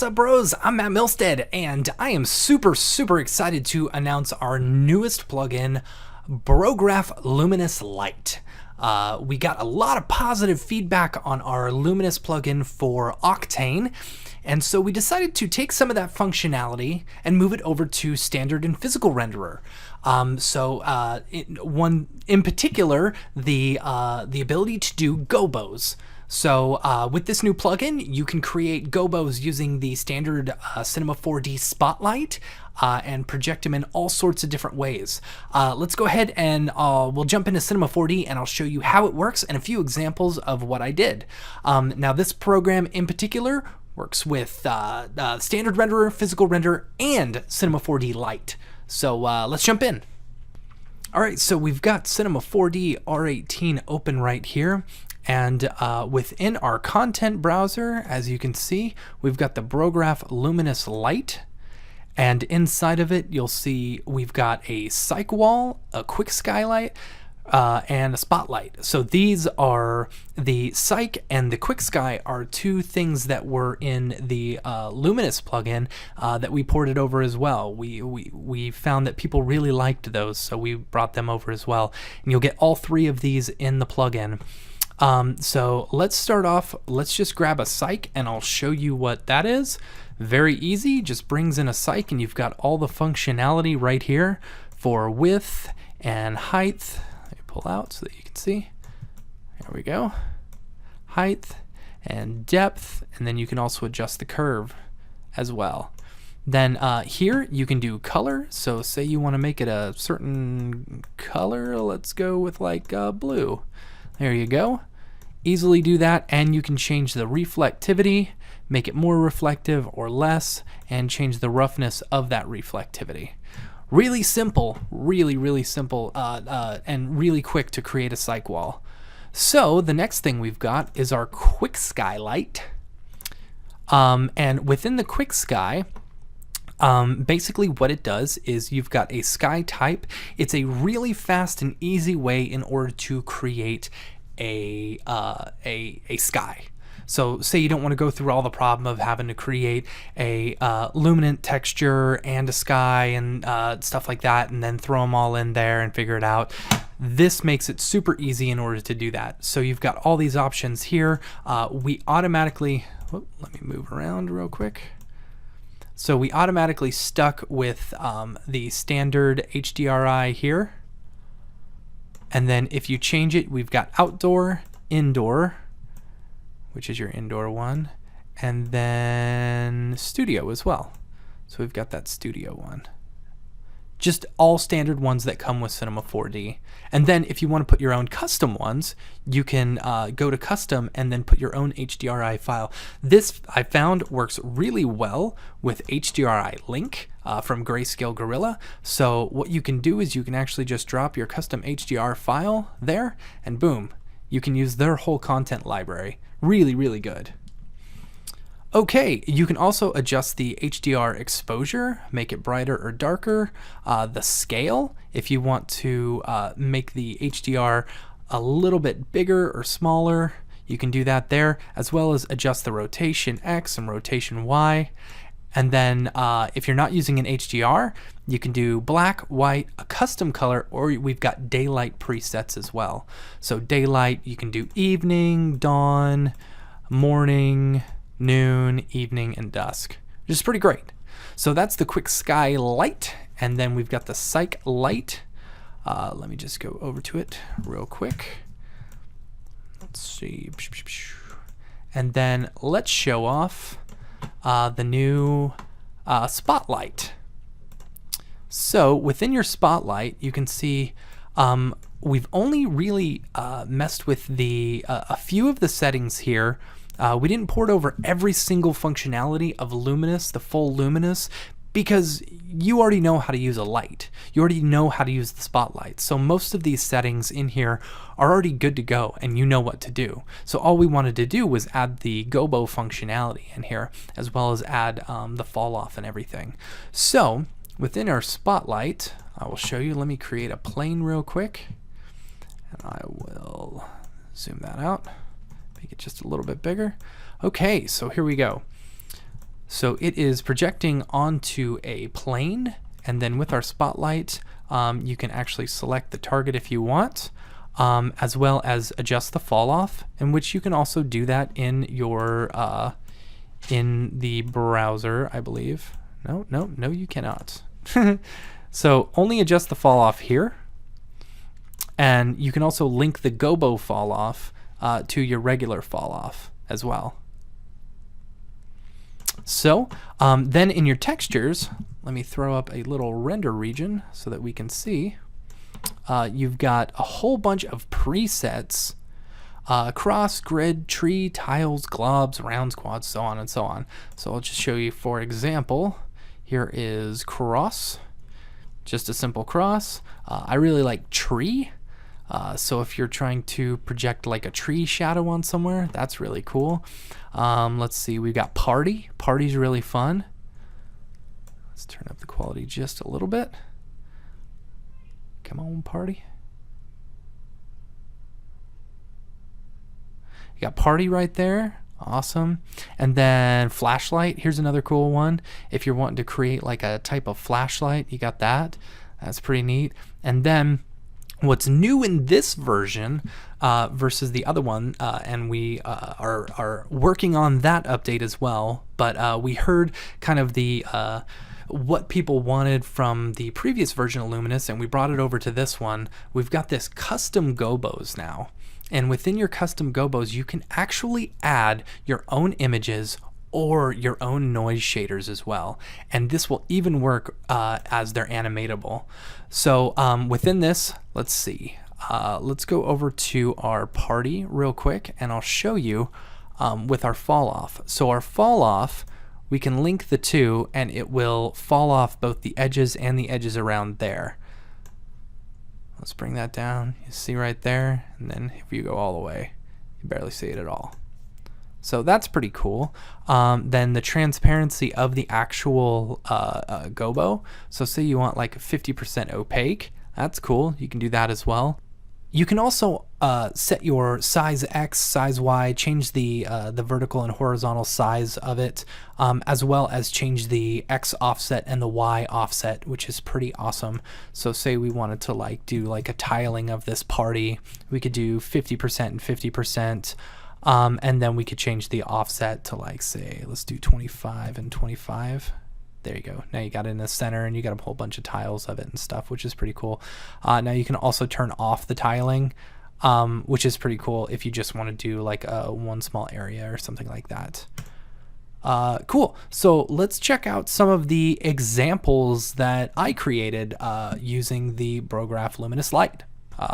up, bros? I'm Matt Milstead, and I am super excited to announce our newest plugin, Brograph Luminous Light. We got a lot of positive feedback on our Luminous plugin for Octane, and so we decided to take some of that functionality and move it over to standard and physical renderer. In particular, the ability to do gobos. So with this new plugin, you can create gobos using the standard Cinema 4D Spotlight and project them in all sorts of different ways. Let's go ahead and we'll jump into Cinema 4D and I'll show you how it works and a few examples of what I did. Now this program in particular works with standard renderer, physical renderer, and Cinema 4D Lite. So let's jump in. Alright, so we've got Cinema 4D R18 open right here. And within our content browser, as you can see, we've got the Brograph Luminous Light. And inside of it, you'll see we've got a cyc wall, a quick skylight, and a spotlight. So these are the cyc and the quick sky are two things that were in the Luminous plugin that we ported over as well. We found that people really liked those, so we brought them over as well. And you'll get all three of these in the plugin. So let's start off, let's just grab a cyc and I'll show you what that is. Very easy, just brings in a cyc and you've got all the functionality right here for width and height. Let me pull out so that you can see. There we go. Height and depth, and then you can also adjust the curve as well. Then here you can do color. So say you want to make it a certain color, let's go with like blue. There you go. Easily do that, and you can change the reflectivity, make it more reflective or less, and change the roughness of that reflectivity. Really simple, really simple, and really quick to create a cyc wall. So the next thing we've got is our quick skylight. And within the quick sky, basically what it does is you've got a sky type. It's a really fast and easy way in order to create a sky. So say you don't want to go through all the problem of having to create a luminant texture and a sky and stuff like that and then throw them all in there and figure it out. This makes it super easy in order to do that. So you've got all these options here. We automatically, let me move around real quick. So we automatically stuck with the standard HDRI here. And then if you change it, we've got outdoor, indoor, which is your indoor one, and then studio as well. So we've got that studio one. Just all standard ones that come with Cinema 4D. And then if you want to put your own custom ones, you can go to custom and then put your own HDRI file. This I found works really well with HDRI Link from Grayscale Gorilla. So what you can do is you can actually just drop your custom HDR file there and boom, you can use their whole content library. Really good. Okay, you can also adjust the HDR exposure, make it brighter or darker, the scale, if you want to make the HDR a little bit bigger or smaller, you can do that there, as well as adjust the rotation X and rotation Y. And then if you're not using an HDR, you can do black, white, a custom color, or we've got daylight presets as well. So daylight, you can do evening, dawn, morning, noon, evening, and dusk, which is pretty great. So that's the quick sky light, and then we've got the cyc light. Let me just go over to it real quick. Let's see. And then let's show off the new spotlight. So within your spotlight, you can see we've only really messed with the a few of the settings here. We didn't port over every single functionality of Luminous, the full Luminous, because you already know how to use a light. You already know how to use the spotlight. So most of these settings in here are already good to go and you know what to do. So all we wanted to do was add the gobo functionality in here, as well as add the fall off and everything. So within our spotlight, I will show you. Let me create a plane real quick and I will zoom that out. Make it just a little bit bigger. Okay, so here we go. So it is projecting onto a plane, and then with our spotlight, you can actually select the target if you want, as well as adjust the fall off, in which you can also do that in your in the browser, I believe. No, you cannot. So only adjust the fall off here, and you can also link the gobo fall off to your regular fall off as well. So then in your textures, let me throw up a little render region so that we can see. You've got a whole bunch of presets, cross, grid, tree, tiles, globs, rounds, quads, so on and so on. So I'll just show you, for example, here is cross, just a simple cross. I really like tree. So if you're trying to project like a tree shadow on somewhere, that's really cool. Let's see, we've got party. Party's really fun. Let's turn up the quality just a little bit. Come on, party. You got party right there. Awesome. And then flashlight. Here's another cool one. If you're wanting to create like a type of flashlight, you got that. That's pretty neat. And then what's new in this version versus the other one, and we are working on that update as well, but we heard kind of the what people wanted from the previous version of Luminous, and we brought it over to this one. We've got this custom gobos now, and within your custom gobos you can actually add your own images or your own noise shaders as well, and this will even work as they're animatable. So within this, let's see, let's go over to our party real quick, and I'll show you with our fall off. So our fall off, we can link the two and it will fall off both the edges and the edges around there. Let's bring that down. You see right there, and then if you go all the way, you barely see it at all. So that's pretty cool. Then the transparency of the actual gobo. So say you want like 50% opaque. That's cool. You can do that as well. You can also set your size X, size Y, change the vertical and horizontal size of it, as well as change the X offset and the Y offset, which is pretty awesome. So say we wanted to like do like a tiling of this party, we could do 50% and 50%. And then we could change the offset to like, say, let's do 25 and 25. There you go. Now you got it in the center and you got a whole bunch of tiles of it and stuff, which is pretty cool. Now you can also turn off the tiling, which is pretty cool if you just want to do like one small area or something like that. Cool. So let's check out some of the examples that I created using the Brograph Luminous Light.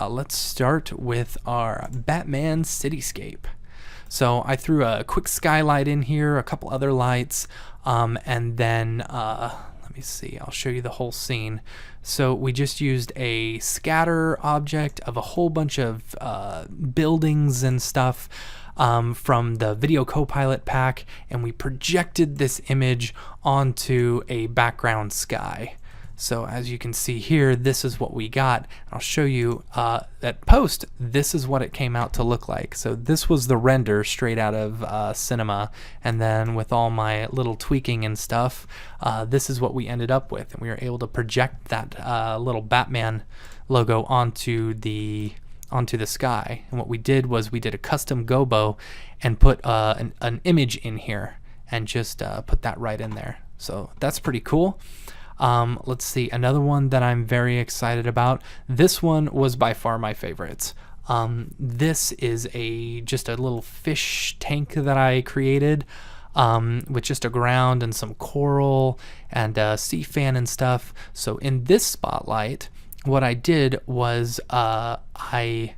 Let's start with our Batman cityscape. So I threw a quick skylight in here, a couple other lights, and then let me see, I'll show you the whole scene. So we just used a scatter object of a whole bunch of buildings and stuff from the Video Copilot pack, and we projected this image onto a background sky. So as you can see here, this is what we got. I'll show you at post, this is what it came out to look like. So this was the render straight out of Cinema, and then with all my little tweaking and stuff, this is what we ended up with. And we were able to project that little Batman logo onto the sky. And what we did was we did a custom gobo and put an image in here and just put that right in there. So that's pretty cool. Let's see, another one that I'm very excited about. This one was by far my favorite. This is just a little fish tank that I created with just a ground and some coral and a sea fan and stuff. So in this spotlight, what I did was I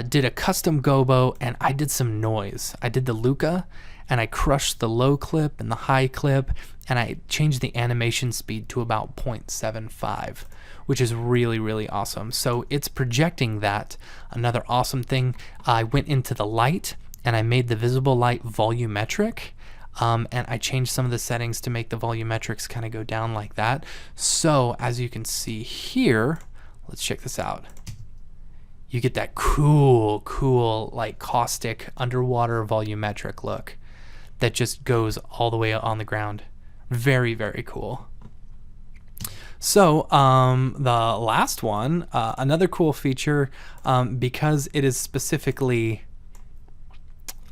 did a custom gobo and I did some noise. I did the Luca, and I crushed the low clip and the high clip, and I changed the animation speed to about 0.75, which is really, really awesome. So it's projecting that. Another awesome thing, I went into the light and I made the visible light volumetric, and I changed some of the settings to make the volumetrics kind of go down like that. So as you can see here, let's check this out. You get that cool, like caustic underwater volumetric look. that just goes all the way on the ground. Very, very cool. So the last one, another cool feature, because it is specifically,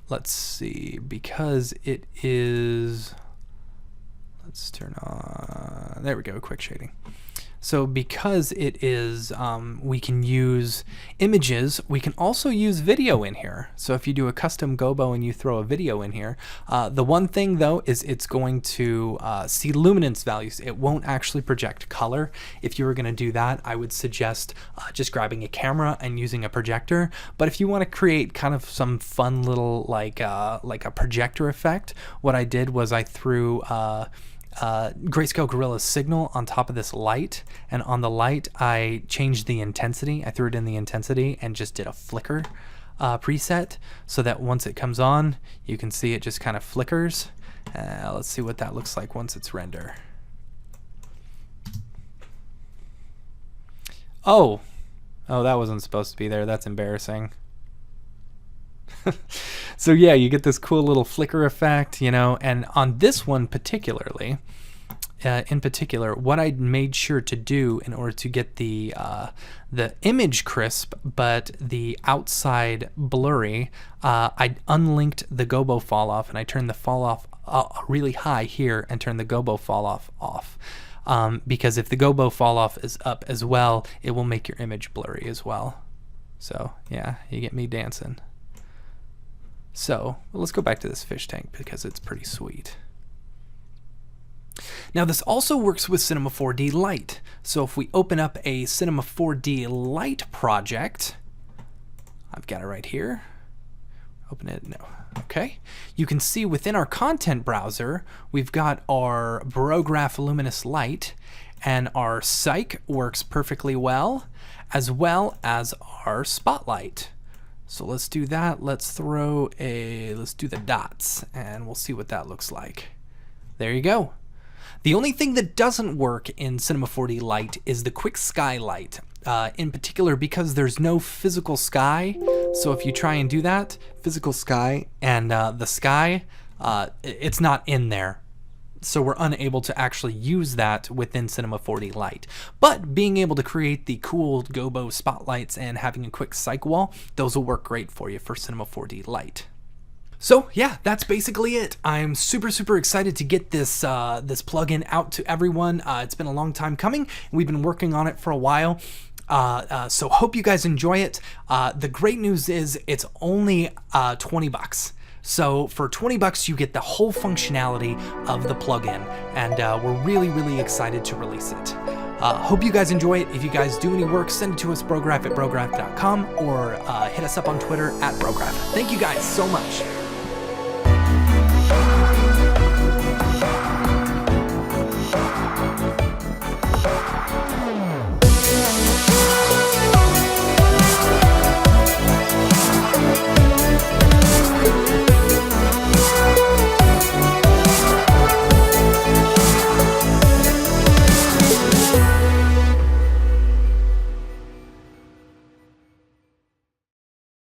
let's see, because it is, let's turn on, there we go, quick shading. So because it is, we can use images, we can also use video in here. So if you do a custom gobo and you throw a video in here, the one thing though is it's going to see luminance values. It won't actually project color. If you were going to do that, I would suggest just grabbing a camera and using a projector. But if you want to create kind of some fun little like a projector effect, what I did was I threw Grayscale Gorilla's signal on top of this light, and on the light I changed the intensity. I threw it in the intensity and just did a flicker preset, so that once it comes on you can see it just kind of flickers. Let's see what that looks like once it's render. Oh, that wasn't supposed to be there. That's embarrassing. So yeah, you get this cool little flicker effect, you know, and on this one particularly, in particular, what I made sure to do in order to get the image crisp but the outside blurry, I unlinked the gobo fall off and I turned the fall off really high here and turned the gobo fall off. Because if the gobo fall off is up as well, it will make your image blurry as well. So yeah, you get me dancing. So let's go back to this fish tank because it's pretty sweet. Now this also works with Cinema 4D Lite. So if we open up a Cinema 4D Lite project, I've got it right here. Open it, no. Okay. You can see within our content browser, we've got our Barograph Luminous Light, and our Cyc works perfectly well as our Spotlight. So let's do that. Let's do the dots and we'll see what that looks like. There you go. The only thing that doesn't work in Cinema 4D Lite is the quick skylight, in particular because there's no physical sky. So if you try and do that, physical sky and the sky, it's not in there. So we're unable to actually use that within Cinema 4D Lite. But being able to create the cool gobo spotlights and having a quick cyc wall, those will work great for you for Cinema 4D Lite. So yeah, that's basically it. I'm super excited to get this this plugin out to everyone. It's been a long time coming. We've been working on it for a while. So hope you guys enjoy it. The great news is it's only $20. So for $20, you get the whole functionality of the plugin, and we're really excited to release it. Hope you guys enjoy it. If you guys do any work, send it to us, brograph@brograph.com, or hit us up on Twitter @brograph. Thank you guys so much.